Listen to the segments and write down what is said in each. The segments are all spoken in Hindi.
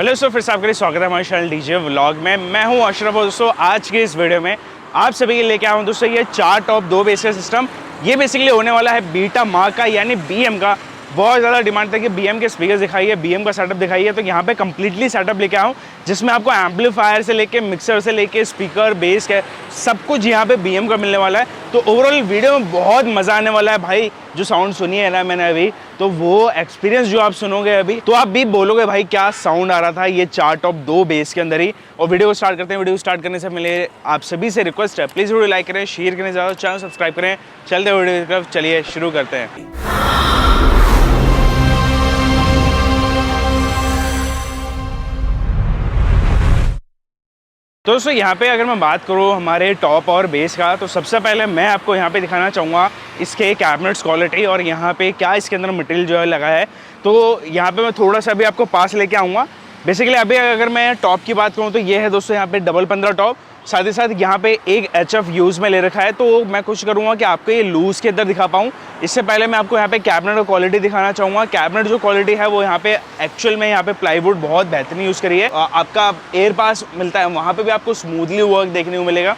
हेलो दोस्तों, फिर से आपका स्वागत है हमारे चैनल डीजे व्लॉग में। मैं हूं अशरफ और दोस्तों आज के इस वीडियो में आप सभी के लेके आया हूं दोस्तों ये 4 टॉप 2 बेस का सिस्टम। ये बेसिकली होने वाला है बीटा मार्क का, यानी बीएम का। बहुत ज़्यादा डिमांड था कि बीएम के स्पीकर दिखाइए, बीएम का सेटअप दिखाइए, तो यहाँ पे कंप्लीटली सेटअप लेके आया हूँ जिसमें आपको एम्पलीफायर से लेके मिक्सर से लेके स्पीकर बेस के सब कुछ यहाँ पे बीएम का मिलने वाला है। तो ओवरऑल वीडियो में बहुत मज़ा आने वाला है भाई। जो साउंड सुनी है ना मैंने अभी, तो वो एक्सपीरियंस जो आप सुनोगे अभी, तो आप भी बोलोगे भाई क्या साउंड आ रहा था ये 4 टॉप 2 बेस के अंदर ही। और वीडियो को स्टार्ट करते हैं। वीडियो स्टार्ट करने से पहले आप सभी से रिक्वेस्ट है, प्लीज़ वीडियो लाइक करें, शेयर करें, ज़्यादा चैनल सब्सक्राइब करें। चलते हैं वीडियो की तरफ, चलिए शुरू करते हैं। तो दोस्तों यहाँ पे अगर मैं बात करूँ हमारे टॉप और बेस का, तो सबसे पहले मैं आपको यहाँ पे दिखाना चाहूँगा इसके कैबिनेट्स क्वालिटी और यहाँ पे क्या इसके अंदर मटेरियल जो है लगा है। तो यहाँ पे मैं थोड़ा सा भी आपको पास लेके आऊँगा। बेसिकली अभी अगर मैं टॉप की बात करूँ तो ये है दोस्तों यहाँ पे डबल 15 टॉप, साथ ही साथ यहाँ पे एक HF यूज़ में ले रखा है। तो मैं कोशिश करूँगा कि आपको ये लूज़ के अंदर दिखा पाऊँ। इससे पहले मैं आपको यहाँ पे कैबिनेट का क्वालिटी दिखाना चाहूँगा। कैबिनेट जो क्वालिटी है वो यहाँ पे एक्चुअल में यहाँ पे प्लाईवुड बहुत बेहतरीन यूज़ करी है। आपका एयर पास मिलता है, वहाँ पे भी आपको स्मूथली वर्क देखने को मिलेगा।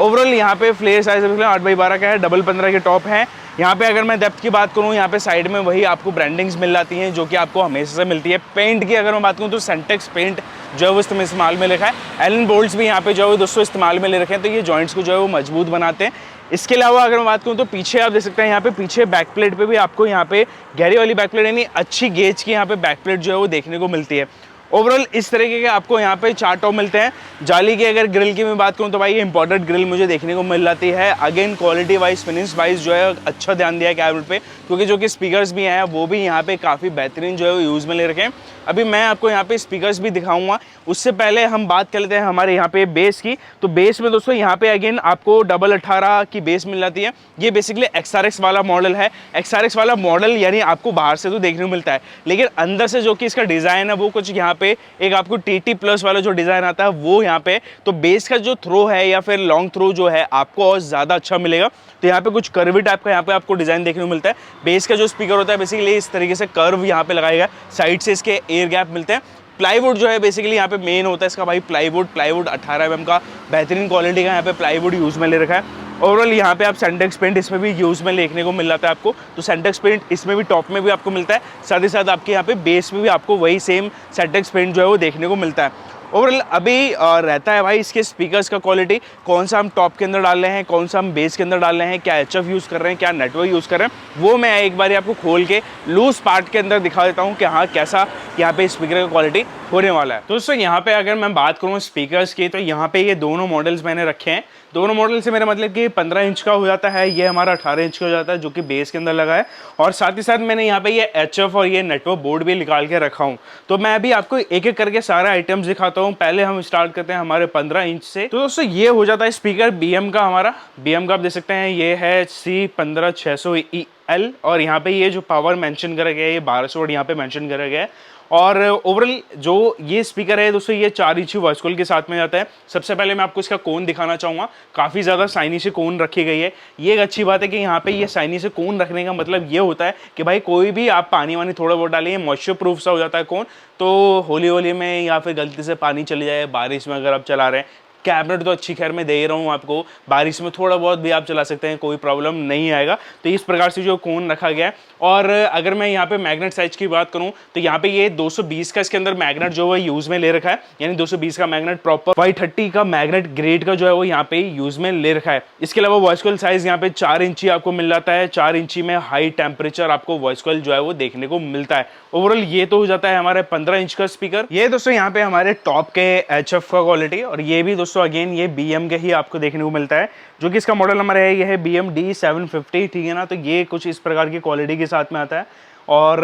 ओवरऑल यहाँ पे फ्लेयर साइज 8x12 का है, डबल 15 के टॉप है। यहाँ पे अगर मैं डेप्थ की बात करूँ, यहाँ पे साइड में वही आपको ब्रांडिंग्स मिल जाती हैं जो कि आपको हमेशा से मिलती है। पेंट की अगर मैं बात करूँ तो सेंटेक्स पेंट जो है वो इस्तेमाल में लिखा है। एलन बोल्ट्स भी यहाँ पे जो है दोस्तों इस्तेमाल में ले रखे हैं, तो ये जॉइंट्स को जो है वो मजबूत बनाते हैं। इसके अलावा अगर मैं बात करूँ तो पीछे आप देख सकते हैं यहाँ पे पीछे बैक प्लेट पे भी आपको यहाँ पे गहरी वाली बैक प्लेट यानी अच्छी गेज की यहाँ पे बैक प्लेट जो है वो देखने को मिलती है। ओवरऑल इस तरीके के आपको यहाँ पे 4 टॉप मिलते हैं। जाली की अगर ग्रिल की मैं बात करूँ तो भाई ये इंपॉर्टेंट ग्रिल मुझे देखने को मिल जाती है। Again quality wise finish wise जो है अच्छा ध्यान दिया है कैबिनेट पे, क्योंकि जो कि स्पीकर्स भी हैं वो भी यहाँ पे काफ़ी बेहतरीन जो है वो यूज़ में ले रखे हैं। अभी मैं आपको यहाँ पे स्पीकर्स भी दिखाऊंगा, उससे पहले हम बात कर लेते हैं हमारे यहाँ पे बेस की। तो बेस में दोस्तों यहाँ पे अगेन आपको डबल 18 की बेस मिल जाती है। ये बेसिकली XRX वाला मॉडल है। XRX वाला मॉडल यानी आपको बाहर से तो देखने को मिलता है, लेकिन अंदर से जो कि इसका डिज़ाइन है वो कुछ यहाँ पे एक आपको TT प्लस वाला जो डिज़ाइन आता है वो यहाँ पे। तो बेस का जो थ्रो है या फिर लॉन्ग थ्रो जो है आपको और ज़्यादा अच्छा मिलेगा। तो यहाँ पे कुछ कर्वी टाइप का यहाँ पे आपको डिज़ाइन देखने को मिलता है। बेस का जो स्पीकर होता है बेसिकली इस तरीके से कर्व यहाँ पे लगाएगा, साइड से इसके एयर गैप मिलते हैं। प्लाईवुड जो है बेसिकली यहाँ पे मेन होता है इसका भाई प्लाईवुड 18 mm का बेहतरीन क्वालिटी का यहाँ पे प्लाईवुड यूज़ में ले रखा है। ओवरऑल यहाँ पे आप सेंटेक्स पेंट इसमें भी यूज़ में देखने को मिल जाता है आपको। तो सेंटेक्स पेंट इसमें भी टॉप में भी आपको मिलता है, साथ ही साथ आपके यहाँ पे बेस में भी आपको वही सेम सेंटेक्स पेंट जो है वो देखने को मिलता है। ओवरऑल अभी रहता है भाई इसके स्पीकर्स का क्वालिटी, कौन सा हम टॉप के अंदर डाल रहे हैं, कौन सा हम बेस के अंदर डाल रहे हैं, क्या HF यूज़ कर रहे हैं, क्या नेटवर्क यूज़ कर रहे हैं, वो मैं एक बार आपको खोल के लूज पार्ट के अंदर दिखा देता हूँ कि हाँ कैसा यहाँ पे स्पीकर का क्वालिटी होने वाला है। तो दोस्तों यहाँ पे अगर मैं बात करूँ स्पीकर्स की, तो यहाँ पे ये दोनों मॉडल्स मैंने रखे हैं। दोनों मॉडल से मेरा मतलब कि 15 इंच का हो जाता है, ये हमारा 18 इंच का हो जाता है जो कि बेस के अंदर लगा है। और साथ ही साथ मैंने यहाँ पे ये HF और ये नेटवर्क बोर्ड भी निकाल के रखा हूँ। तो मैं अभी आपको एक एक करके सारा आइटम्स दिखाता हूँ। पहले हम स्टार्ट करते हैं हमारे 15 इंच से। तो दोस्तों ये हो जाता है स्पीकर BM का। हमारा BM का आप देख सकते हैं ये है C15600EL और यहाँ पे ये जो पावर मेंशन करा गया है ये 1200 वाट यहाँ पे मेंशन करा गया है। और ओवरऑल जो ये स्पीकर है दोस्तों ये 4 इंची वॉइस कॉल के साथ में जाता है। सबसे पहले मैं आपको इसका कोन दिखाना चाहूँगा। काफ़ी ज़्यादा साइनी से कोन रखी गई है। ये एक अच्छी बात है कि यहाँ पे ये साइनी से कोन रखने का मतलब ये होता है कि भाई कोई भी आप पानी वानी थोड़ा बहुत डालिए, मॉइस्चर प्रूफ सा हो जाता है कोन। तो होली में या फिर गलती से पानी चली जाए, बारिश में अगर आप चला रहे हैं, कैबिनेट तो अच्छी खैर मैं दे रहा हूँ आपको, बारिश में थोड़ा बहुत भी आप चला सकते हैं, कोई प्रॉब्लम नहीं आएगा। तो इस प्रकार से जो कोन रखा गया है। और अगर मैं यहाँ पे मैग्नेट साइज की बात करूँ तो यहाँ पे ये 220 का इसके अंदर मैग्नेट जो है यूज़ में ले रखा है, यानी 220 का मैग्नेट प्रॉपर Y30 का मैग्नेट ग्रेड का जो है वो यहाँ पे यूज़ में ले रखा है। इसके अलावा वॉइस कॉइल साइज यहाँ पे 4 इंची आपको मिल जाता है। 4 इंची में हाई टेम्परेचर आपको वॉइस कॉइल जो है वो देखने को मिलता है। ओवरऑल ये तो हो जाता है हमारे 15 इंच का स्पीकर। ये दोस्तों यहाँ पे हमारे टॉप के HF का क्वालिटी, और ये भी दोस्तों अगेन ये BM के ही आपको देखने को मिलता है, जो कि इसका मॉडल नंबर है ये है BM D750, ठीक है ना। तो ये कुछ इस प्रकार की क्वालिटी के साथ में आता है। और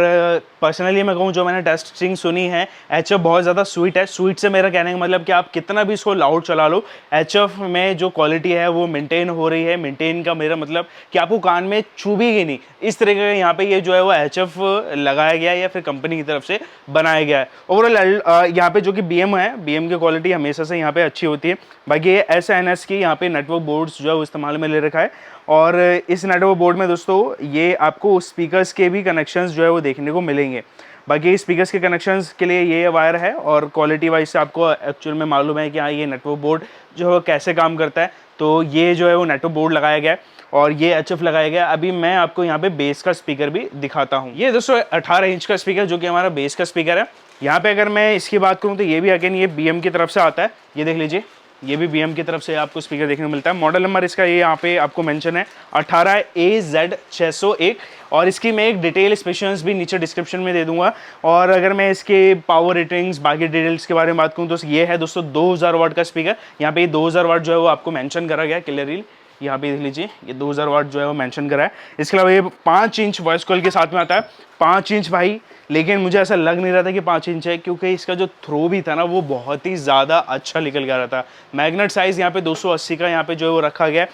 पर्सनली मैं कहूँ जो मैंने टेस्टिंग सुनी है, HF बहुत ज़्यादा स्वीट है। स्वीट से मेरा कहने का मतलब कि आप कितना भी इसको लाउड चला लो, HF में जो क्वालिटी है वो मेंटेन हो रही है। मेंटेन का मेरा मतलब कि आपको कान में चुभेगी नहीं, इस तरीके का यहाँ पे ये जो है वो HF लगाया गया है या फिर कंपनी की तरफ से बनाया गया है। ओवरऑल यहाँ पे जो कि BM है, BM की क्वालिटी हमेशा से यहाँ पे अच्छी होती है। बाकी ये SNS की यहाँ पे नेटवर्क बोर्ड्स जो है वो इस्तेमाल में ले रखा है। और इस नेटवर्क बोर्ड में दोस्तों ये आपको स्पीकर्स के भी कनेक्शंस जो है वो देखने को मिलेंगे। बाकी स्पीकर्स के कनेक्शंस के लिए ये वायर है और क्वालिटी वाइज से आपको एक्चुअल में मालूम है कि हाँ ये नेटवर्क बोर्ड जो है कैसे काम करता है। तो ये जो है वो नेटवर्क बोर्ड लगाया गया है और ये HF लगाया गया। अभी मैं आपको यहाँ पे बेस का स्पीकर भी दिखाता हूँ। ये दोस्तों 18 इंच का स्पीकर जो कि हमारा बेस का स्पीकर है। यहाँ पे अगर मैं इसकी बात करूँ तो ये भी अगेन ये BM की तरफ से आता है। ये देख लीजिए, ये भी BM की तरफ से आपको स्पीकर देखने को मिलता है। मॉडल नंबर इसका ये यहाँ पे आपको मेंशन है 18AZ601 और इसकी मैं एक डिटेल स्पेसिफिकेशंस भी नीचे डिस्क्रिप्शन में दे दूंगा। और अगर मैं इसके पावर रेटिंग्स बाकी डिटेल्स के बारे में बात करूँ तो ये है दोस्तों 2000 वाट का स्पीकर। यहाँ पे 2000 वाट जो है वो आपको मेंशन करा गया क्लियरली, यहाँ पे देख लीजिए ये 2000 वाट जो है वो मेंशन करा है। इसके अलावा ये 5 इंच वॉइस कॉल के साथ में आता है। 5 इंच भाई, लेकिन मुझे ऐसा लग नहीं रहा था कि 5 इंच है क्योंकि इसका जो थ्रो भी था ना वो बहुत ही ज़्यादा अच्छा निकल के आ रहा था। मैग्नेट साइज़ यहाँ पे 280 का यहाँ पे जो है वो रखा गया है।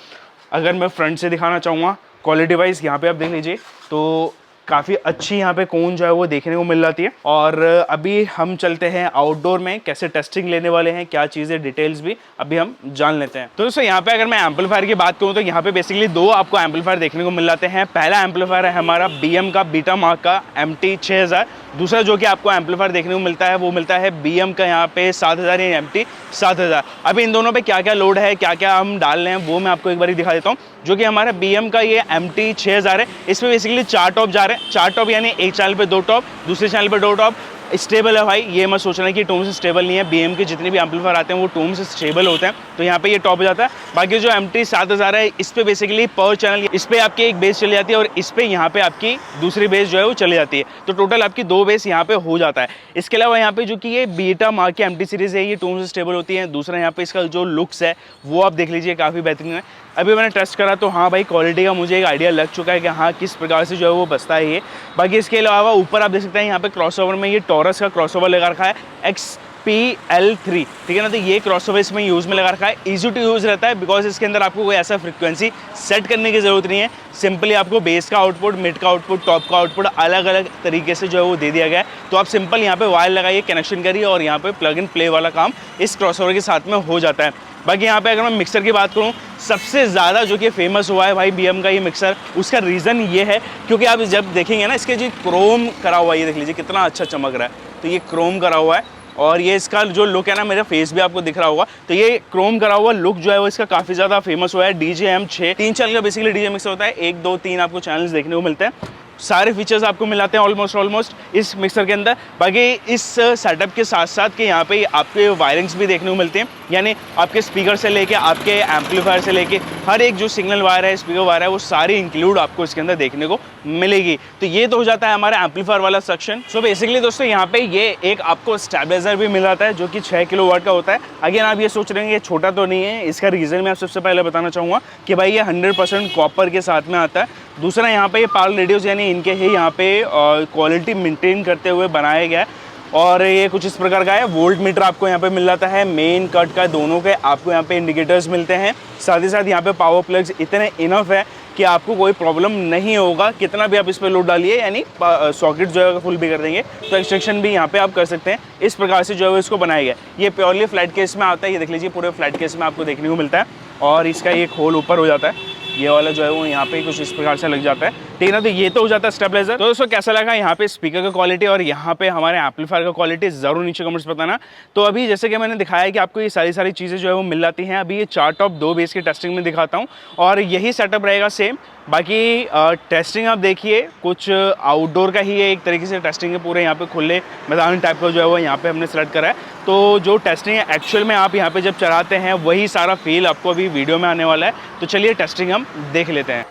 अगर मैं फ्रंट से दिखाना चाहूँगा क्वालिटी वाइज यहाँ पे आप देख लीजिए तो काफ़ी अच्छी यहाँ पे कोन जो है वो देखने को मिल जाती है। और अभी हम चलते हैं आउटडोर में, कैसे टेस्टिंग लेने वाले हैं, क्या चीज़ें डिटेल्स भी अभी हम जान लेते हैं। तो दोस्तों यहाँ पे अगर मैं एम्पलीफायर की बात करूँ तो यहाँ पे बेसिकली 2 आपको एम्पलीफायर देखने को मिल जाते हैं। पहला एम्पलीफायर है हमारा BM का बीटा मार्क का MT6000। दूसरा जो कि आपको एम्पलीफायर देखने को मिलता है वो मिलता है BM का यहाँ पे 7000 या MT7000। अभी इन दोनों पे क्या क्या लोड है, क्या क्या हम डाल रहे हैं वो मैं आपको एक बार दिखा देता हूँ। जो कि हमारा BM का ये MT6000 है, इसमें बेसिकली 4 टॉप जा रहे हैं। 4 टॉप यानी एक चैनल पे 2 टॉप, दूसरे चैनल पे 2 टॉप। स्टेबल है भाई, ये मत सोचना कि टोम से स्टेबल नहीं है। BM के जितने भी एम्पलीफायर आते हैं वो टोम से स्टेबल होते हैं, तो यहाँ पे ये टॉप हो जाता है। बाकी जो MT7000 है इस पे बेसिकली पर चैनल, इस पे आपकी एक बेस चली जाती है और इस पे यहाँ पे आपकी दूसरी बेस जो है वो चली जाती है। तो टोटल आपकी 2 बेस यहाँ पे हो जाता है। इसके अलावा यहाँ पे जो कि ये बीटा मार्क की MT सीरीज़ है ये टोम से स्टेबल होती है। दूसरा यहाँ पे इसका जो लुक्स है वो आप देख लीजिए काफ़ी बेहतरीन है। अभी मैंने टेस्ट करा तो हाँ भाई क्वालिटी का मुझे एक आइडिया लग चुका है कि हाँ किस प्रकार से जो है वो बसता है ये। बाकी इसके अलावा ऊपर आप देख सकते हैं यहाँ पे क्रॉसओवर में ये टॉरस का क्रॉसओवर लगा रखा है XPL3, ठीक है ना। तो ये क्रॉसओवर इसमें यूज़ में लगा रखा है। ईजी टू यूज़ रहता है बिकॉज इसके अंदर आपको कोई ऐसा फ्रिक्वेंसी सेट करने की ज़रूरत नहीं है। सिंपली आपको बेस का आउटपुट, मिड का आउटपुट, टॉप का आउटपुट अलग अलग तरीके से जो है वो दे दिया गया है। तो आप सिंपल यहाँ पे वायर लगाइए, कनेक्शन करिए और यहाँ पे प्लग इन प्ले वाला काम इस क्रॉसओवर के साथ में हो जाता है। बाकी यहाँ पे अगर मैं मिक्सर की बात करूँ, सबसे ज़्यादा जो कि फेमस हुआ है भाई BM का ये मिक्सर, उसका रीज़न ये है क्योंकि आप जब देखेंगे ना इसके जो क्रोम करा हुआ है, ये देख लीजिए कितना अच्छा चमक रहा है। तो ये क्रोम करा हुआ है और ये इसका जो लुक है ना, मेरा फेस भी आपको दिख रहा होगा। तो ये क्रोम करा हुआ लुक जो है वो इसका काफ़ी ज़्यादा फेमस हुआ है। DJM6 3 चैनल का बेसिकली DJ मिक्सर होता है। 1, 2, 3 आपको चैनल्स देखने को मिलते हैं। सारे फीचर्स आपको मिल जाते हैं ऑलमोस्ट इस मिक्सर के अंदर। बाकी इस सेटअप के साथ साथ के यहाँ पे आपके वायरिंग्स भी देखने को मिलते हैं, यानी आपके स्पीकर से लेके आपके एम्पलीफायर से लेके हर एक जो सिग्नल वायर है, स्पीकर वायर है, वो सारी इंक्लूड आपको इसके अंदर देखने को मिलेगी। तो ये तो हो जाता है हमारा एम्पलीफायर वाला सेक्शन। सो बेसिकली दोस्तों यहाँ पे ये एक आपको स्टेबलाइजर भी मिल जाता है जो कि 6 किलोवाट का होता है। अगेन आप ये सोच रहे हैं ये छोटा तो नहीं है, इसका रीज़न मैं आप सबसे पहले बताना चाहूँगा कि भाई ये 100% कॉपर के साथ में आता है। दूसरा यहाँ पे ये पावर रेडियोस यानी इनके ही यहाँ पे क्वालिटी मेंटेन करते हुए बनाया गया है और ये कुछ इस प्रकार का है। वोल्ट मीटर आपको यहाँ पे मिल जाता है, मेन कट का दोनों के आपको यहाँ पे इंडिकेटर्स मिलते हैं। साथ ही साथ यहाँ पे पावर प्लग्स इतने इनफ है कि आपको कोई प्रॉब्लम नहीं होगा। कितना भी आप इस पर लोड डालिए यानी सॉकेट जो है फुल भी कर देंगे तो एक्सट्रैक्शन भी यहाँ पे आप कर सकते हैं। इस प्रकार से जो है इसको बनाया गया। ये प्योरली फ्लैट केस में आता है, ये देख लीजिए पूरे फ्लैट केस में आपको देखने को मिलता है और इसका एक होल ऊपर हो जाता है, ये वाला जो है वो यहाँ पे कुछ इस प्रकार से लग जाता है, ठीक है ना। तो ये तो हो जाता है स्टेबलाइजर। तो दोस्तों कैसा लगा यहाँ पे स्पीकर का क्वालिटी और यहाँ पे हमारे एम्पलीफायर का क्वालिटी ज़रूर नीचे कमेंट्स बताना। तो अभी जैसे कि मैंने दिखाया कि आपको ये सारी चीज़ें जो है वो मिल जाती हैं। अभी ये 4 टॉप 2 बेस की टेस्टिंग में दिखाता हूँ और यही सेटअप रहेगा सेम। बाकी टेस्टिंग आप देखिए कुछ आउटडोर का ही है, एक तरीके से टेस्टिंग है। पूरे यहाँ पे खुले मैदान टाइप का जो है वो यहाँ पे हमने सेलेक्ट करा है। तो जो टेस्टिंग है एक्चुअल में आप यहाँ पे जब चलाते हैं वही सारा फील आपको अभी वीडियो में आने वाला है। तो चलिए टेस्टिंग हम देख लेते हैं।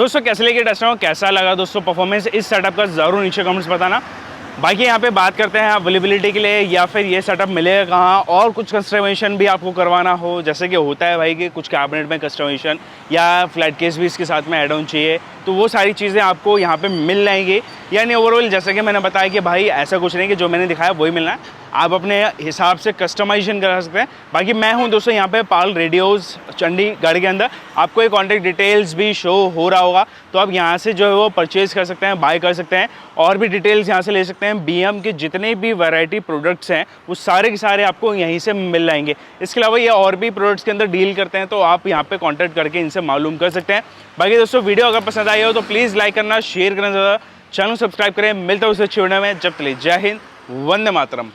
दोस्तों कैसे लेके टेस्ट हो, कैसा लगा दोस्तों परफॉर्मेंस इस सेटअप का, ज़रूर नीचे कमेंट्स बताना। बाकी यहाँ पे बात करते हैं अवेलेबिलिटी के लिए, या फिर ये सेटअप मिलेगा कहाँ, और कुछ कस्टमाइजेशन भी आपको करवाना हो, जैसे कि होता है भाई कि कुछ कैबिनेट में कस्टमाइजेशन या फ्लैट केस भी इसके साथ में ऐड ऑन चाहिए, तो वो सारी चीज़ें आपको यहाँ पे मिल जाएंगी। यानी ओवरऑल जैसे कि मैंने बताया कि भाई ऐसा कुछ नहीं कि जो मैंने दिखाया वही मिलना है, आप अपने हिसाब से कस्टमाइजेशन करा सकते हैं। बाकी मैं हूं दोस्तों यहाँ पे पाल रेडियोज़ चंडीगढ़ के अंदर, आपको ये कॉन्टैक्ट डिटेल्स भी शो हो रहा होगा, तो आप यहाँ से जो है वो परचेज़ कर सकते हैं, बाय कर सकते हैं, और भी डिटेल्स यहाँ से ले सकते हैं। BM के जितने भी वैरायटी प्रोडक्ट्स हैं वो सारे के सारे आपको यहीं से मिल जाएंगे। इसके अलावा ये और भी प्रोडक्ट्स के अंदर डील करते हैं, तो आप यहाँ पे कॉन्टैक्ट करके इनसे मालूम कर सकते हैं। बाकी दोस्तों वीडियो अगर पसंद आई हो तो प्लीज़ लाइक करना, शेयर करना, ज़्यादा चैनल सब्सक्राइब करें। मिलता है उस अच्छी वीडियो में, जब तक जय हिंद, वंदे मातरम।